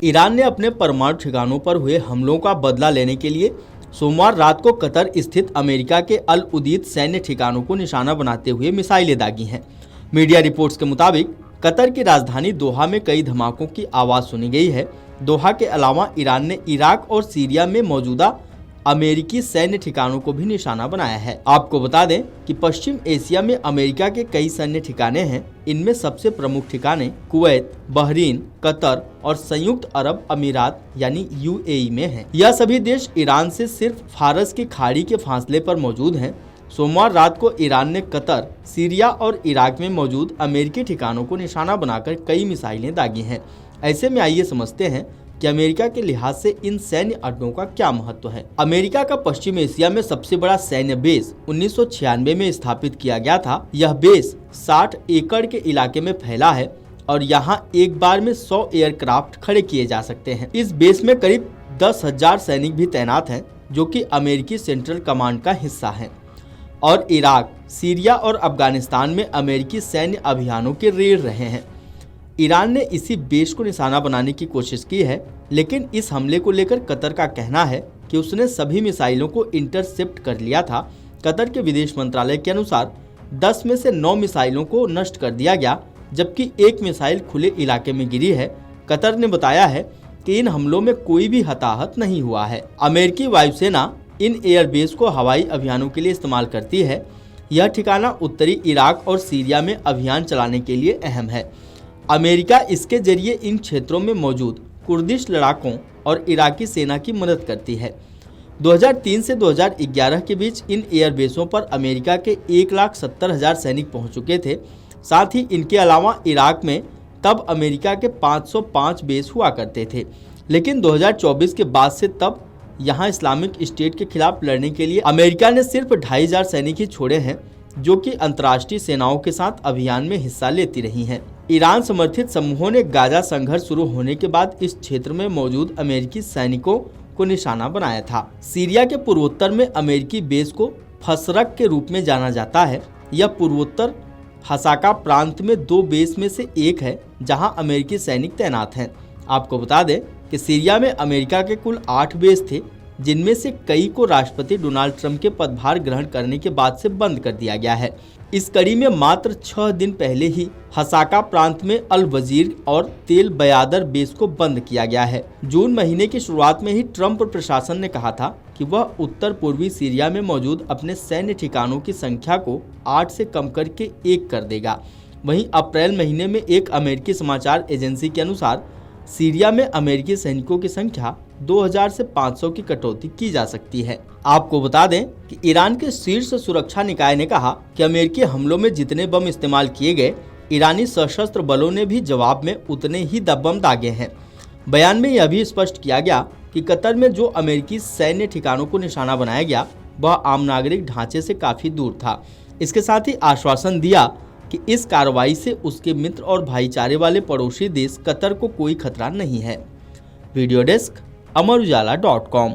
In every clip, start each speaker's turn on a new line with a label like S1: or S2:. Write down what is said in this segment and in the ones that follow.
S1: Iran ने अपने परमाणु ठिकानों पर हुए हमलों का बदला लेने के लिए सोमवार रात को कतर स्थित अमेरिका के अल उदीद सैन्य ठिकानों को निशाना बनाते हुए मिसाइलें दागी हैं। मीडिया रिपोर्ट्स के मुताबिक कतर की राजधानी दोहा में कई धमाकों की आवाज़ सुनी गई है। दोहा के अलावा ईरान ने इराक और सीरिया में मौजूदा अमेरिकी सैन्य ठिकानों को भी निशाना बनाया है। आपको बता दें कि पश्चिम एशिया में अमेरिका के कई सैन्य ठिकाने हैं। इनमें सबसे प्रमुख ठिकाने कुवैत, बहरीन, कतर और संयुक्त अरब अमीरात यानी यूएई में हैं। यह सभी देश ईरान से सिर्फ फारस की खाड़ी के फासले पर मौजूद हैं। सोमवार रात को ईरान ने कतर, सीरिया और इराक में मौजूद अमेरिकी ठिकानों को निशाना बनाकर कई मिसाइलें दागी हैं। ऐसे में आइए समझते हैं कि अमेरिका के लिहाज से इन सैन्य अड्डों का क्या महत्व है। अमेरिका का पश्चिम एशिया में सबसे बड़ा सैन्य बेस 1996 में स्थापित किया गया था। यह बेस 60 एकड़ के इलाके में फैला है और यहाँ एक बार में 100 एयरक्राफ्ट खड़े किए जा सकते हैं। इस बेस में करीब 10,000 सैनिक भी तैनात हैं, जो कि अमेरिकी सेंट्रल कमांड का हिस्सा हैं और इराक, सीरिया और अफगानिस्तान में अमेरिकी सैन्य अभियानों के रेड रहे हैं। ईरान ने इसी बेस को निशाना बनाने की कोशिश की है, लेकिन इस हमले को लेकर कतर का कहना है कि उसने सभी मिसाइलों को इंटरसेप्ट कर लिया था। कतर के विदेश मंत्रालय के अनुसार 10 में से 9 मिसाइलों को नष्ट कर दिया गया, जबकि एक मिसाइल खुले इलाके में गिरी है। कतर ने बताया है कि इन हमलों में कोई भी हताहत नहीं हुआ है। अमेरिकी वायुसेना इन एयरबेस को हवाई अभियानों के लिए इस्तेमाल करती है। यह ठिकाना उत्तरी इराक और सीरिया में अभियान चलाने के लिए अहम है। अमेरिका इसके जरिए इन क्षेत्रों में मौजूद कुर्दिश लड़ाकों और इराकी सेना की मदद करती है। 2003 से 2011 के बीच इन एयरबेसों पर अमेरिका के 1,70,000 सैनिक पहुंच चुके थे। साथ ही इनके अलावा इराक में तब अमेरिका के 505 बेस हुआ करते थे, लेकिन 2024 के बाद से तब यहाँ इस्लामिक स्टेट के खिलाफ लड़ने के लिए अमेरिका ने सिर्फ 2,500 सैनिक ही छोड़े हैं, जो कि अंतर्राष्ट्रीय सेनाओं के साथ अभियान में हिस्सा लेती रही हैं। ईरान समर्थित समूहों ने गाजा संघर्ष शुरू होने के बाद इस क्षेत्र में मौजूद अमेरिकी सैनिकों को निशाना बनाया था। सीरिया के पूर्वोत्तर में अमेरिकी बेस को फसरक के रूप में जाना जाता है। यह पूर्वोत्तर हसाका प्रांत में 2 बेस में से एक है, जहां अमेरिकी सैनिक तैनात हैं। आपको बता दें कि सीरिया में अमेरिका के कुल 8 बेस थे, जिनमें से कई को राष्ट्रपति डोनाल्ड ट्रंप के पदभार ग्रहण करने के बाद से बंद कर दिया गया है। इस कड़ी में मात्र 6 दिन पहले ही हसाका प्रांत में अल वजीर और तेल बयादर बेस को बंद किया गया है। जून महीने की शुरुआत में ही ट्रंप प्रशासन ने कहा था कि वह उत्तर पूर्वी सीरिया में मौजूद अपने सैन्य ठिकानों की संख्या को 8 से कम करके 1 कर देगा। वहीं अप्रैल महीने में एक अमेरिकी समाचार एजेंसी के अनुसार सीरिया में अमेरिकी सैनिकों की संख्या 2000 से 500 की कटौती की जा सकती है। आपको बता दें कि ईरान के शीर्ष सुरक्षा निकाय ने कहा कि अमेरिकी हमलों में जितने बम इस्तेमाल किए गए, ईरानी सशस्त्र बलों ने भी जवाब में उतने ही बम दागे हैं। बयान में यह भी स्पष्ट किया गया कि कतर में जो अमेरिकी सैन्य ठिकानों को निशाना बनाया गया, वह आम नागरिक ढांचे से काफी दूर था। इसके साथ ही आश्वासन दिया कि इस कार्रवाई से उसके मित्र और भाईचारे वाले पड़ोसी देश कतर को कोई खतरा नहीं है। वीडियो डेस्क अमरउजाला.com।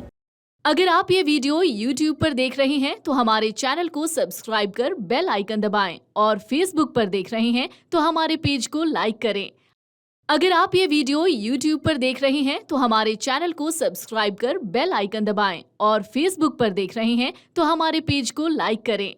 S2: अगर आप ये वीडियो YouTube पर देख रहे हैं तो हमारे चैनल को सब्सक्राइब कर बेल आइकन दबाएं और Facebook पर देख रहे हैं तो हमारे पेज को लाइक करें। अगर आप ये वीडियो YouTube पर देख रहे हैं तो हमारे चैनल को सब्सक्राइब कर बेल आइकन दबाएं और Facebook पर देख रहे हैं तो हमारे पेज को लाइक करें।